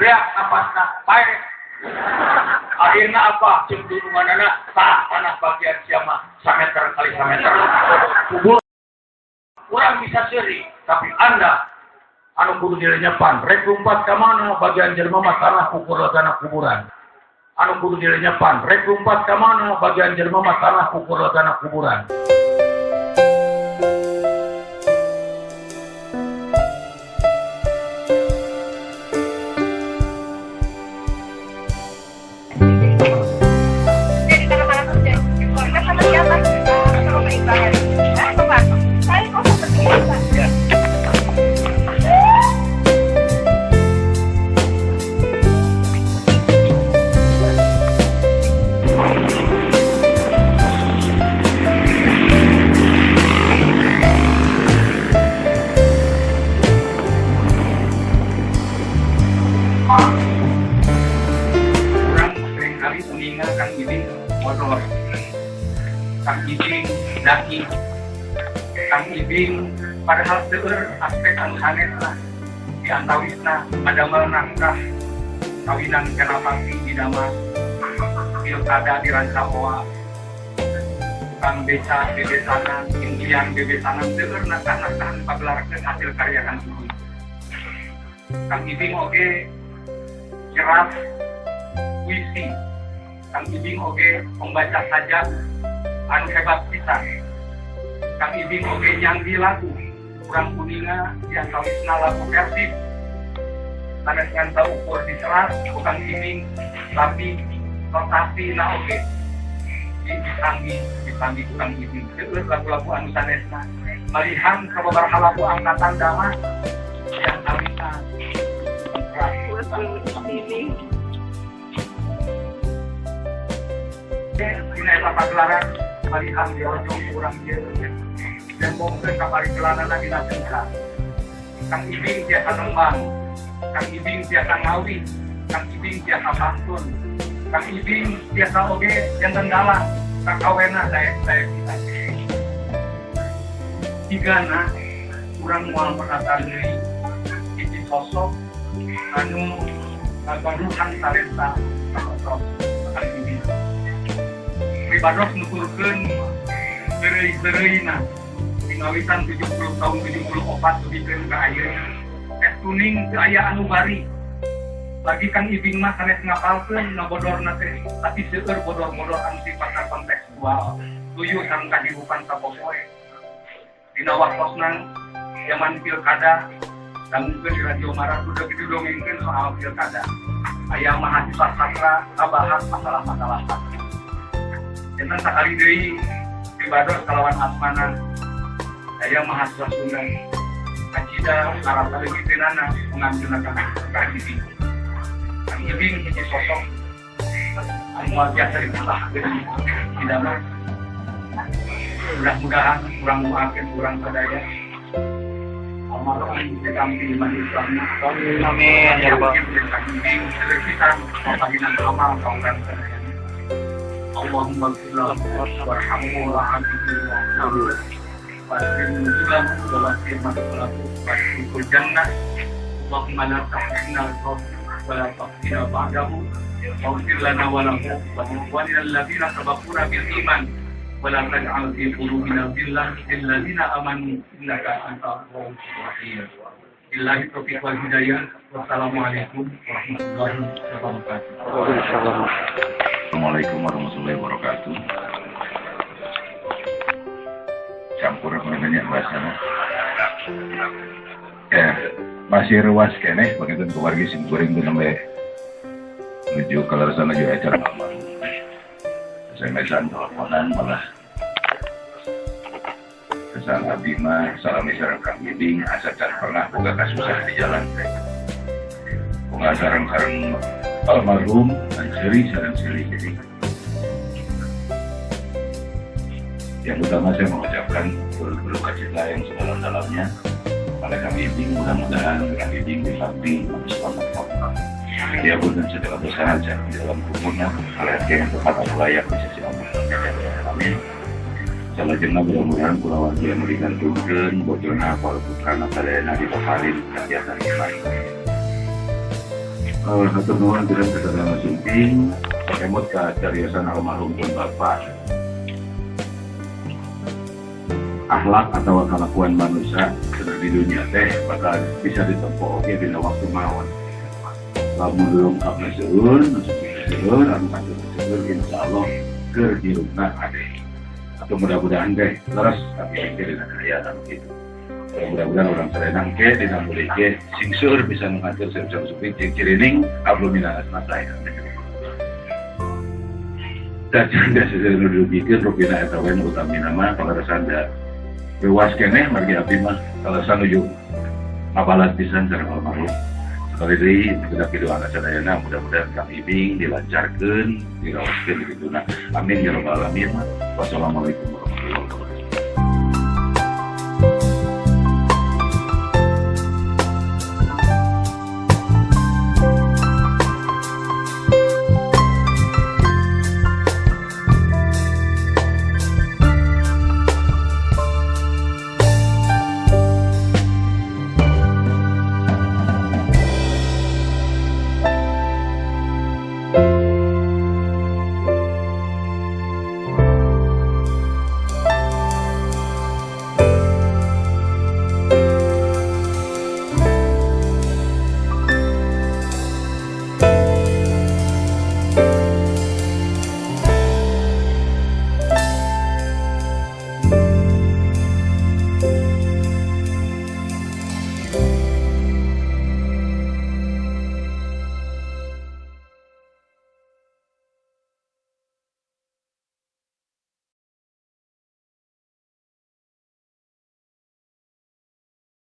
beak apa nak pae. Akhirnya apa? Cenduru manana tanah bagian siapa? 1 meter kali 1 meter. Kubur. Kurang bisa seri, tapi Anda anu kudu dilenyepan. Rek lumpat ka mana bagian jelema mah tanah ukur tanah kuburan. Anu kudu dilenyepan. Rek lumpat ka mana bagian jelema mah tanah ukur tanah kuburan. Kang Ibing daki, Kang Ibing padahal seueur aspek anu sanesna di antawisna madamel nangkah kawinan Kenapati di Damas, pilkada di Rancaboa, tukang beca bebesanan, indian bebesanan seueur nakan pagelarkeun hasil karya Kang Ibing. Kang Ibing oge jelas puisi, Kang Ibing oge pembaca sajak anu hebat pisan. Kang Ibing oge nyanggi lagu kurang kuninga di antawisna lagu persib sanes nganta ukur diserat ku Kang Ibing, tapi rotasi na oge dipanggih ku Kang Ibing. Seueur lagu-lagu anu sanesna malihan sababaraha lagu angkatan Damas di antawisna dina eta pagelaran malihan di ujung kurang dia dan mungkin kapari kelana lagi nasional. Kang Ibing biasa nembang, Kang Ibing biasa ngawi, Kang Ibing biasa pantun, Kang Ibing biasa oge janten dalang, kakawena saya kita. Tigana kurang mual perkataan dari hiji sosok anu ngabaruhan talenta sosok Kang Ibing. Ribados nuturkeun beureuy-beureuy-na tingawisan 70 tahun 74 dibikeun ka ayeuna tes tuning teu aya anu bari lagi Kang Ibing mah sanes ngapalkeun ngabodorna teh tapi seueur bodor-bodor anu sifatna kontekstual tujuh sareng kahirupan sapopoe dina waktosna zaman pilkada dangukeun di Radio Marak udah didongengkeun soal pilkada aya mahasiswa sastra ngabahas masalah-masalah sastra. Jangan sekali deui Ribados kalawan asmana aya mahasiswa Sunda kacida karata legitinana mengambilkan Kang Ibing. Kang Ibing hiji sosok anu biasa ditambahkeun di Damas. Mudah-mudahan kurang muakeun kurang sadaya. Almarhum ditampil di Islam. Amin ya rabbal alamin. Kang Ibing sedekatan paginan amal kaungkan sadaya. Allahumma sallallahu warhamhu wa'afihi wa'afihi nuzulam wa'afihi masalaku wa'afihi jannah Allahumma la tahrimna al-fadl wa la taftina ba'dahu wa'afir lana wa lahu wa ikhwanina alladhina sabaquna bil iman wa la taj'al fi qulubina ghillan lil ladzina amanu innaka antal rahim. Billahi taufiq wal hidayah. Wassalamualaikum warahmatullahi wabarakatuh. Assalamualaikum warahmatullahi wabarakatuh. Campur banyak bahasanya. Ya, masih ruas keneh begitu keluarga sing goreng itu sampai menuju ke luar sana juga acara almarhum. Saya mesan teleponan malah kesan Abima, salam sareng Kang Ibing, asa can pernah boga kasusah di jalan teh. Boga sareng-sareng almarhum dan seri jadi yang utama saya mengucapkan berduka cita yang sedalam-dalamnya pada Kang Ibing. Mudah-mudahan Kang Ibing disamping selamat dia pun dan segala besar di dalam umurnya yang tepat atau layak di sisi Allah. Amin. Salah jenah mudah-mudahan kulawan dia memberikan turun bocorna walaupun karena sadayana di pahalin kegiatan iman. Hatur nuhun dengan kesadaran sumping pakemut ka cariyosan almarhum pun Bapak. Akhlak atau kelakuan manusia sedang di dunia teh bakal bisa ditempuh oge dina waktu mawon. Lamun lengkap seueun, seueun, anu kacau seueun insyaallah keur dirungna ade. Atau mudah-mudahan deh terus tapi aja dina kaya gitu. Mudah-mudahan orang serenang ke dina mulai ke singsur bisa mengatur sebesar suping cirining abluminal asma saya. Dan janda sesuai dulu pikir rupina eta wae utami nama kalau rasanda bewas keneh margi abdi mah kalau sanuju ngabalat pisan sareng almarhum. Sekali deui tidak kitu anak sadayana mudah-mudahan kami bing dilancarkeun dirawatkeun dituna. Amin ya rabbal alamin. Wassalamualaikum warahmatullahi wabarakatuh.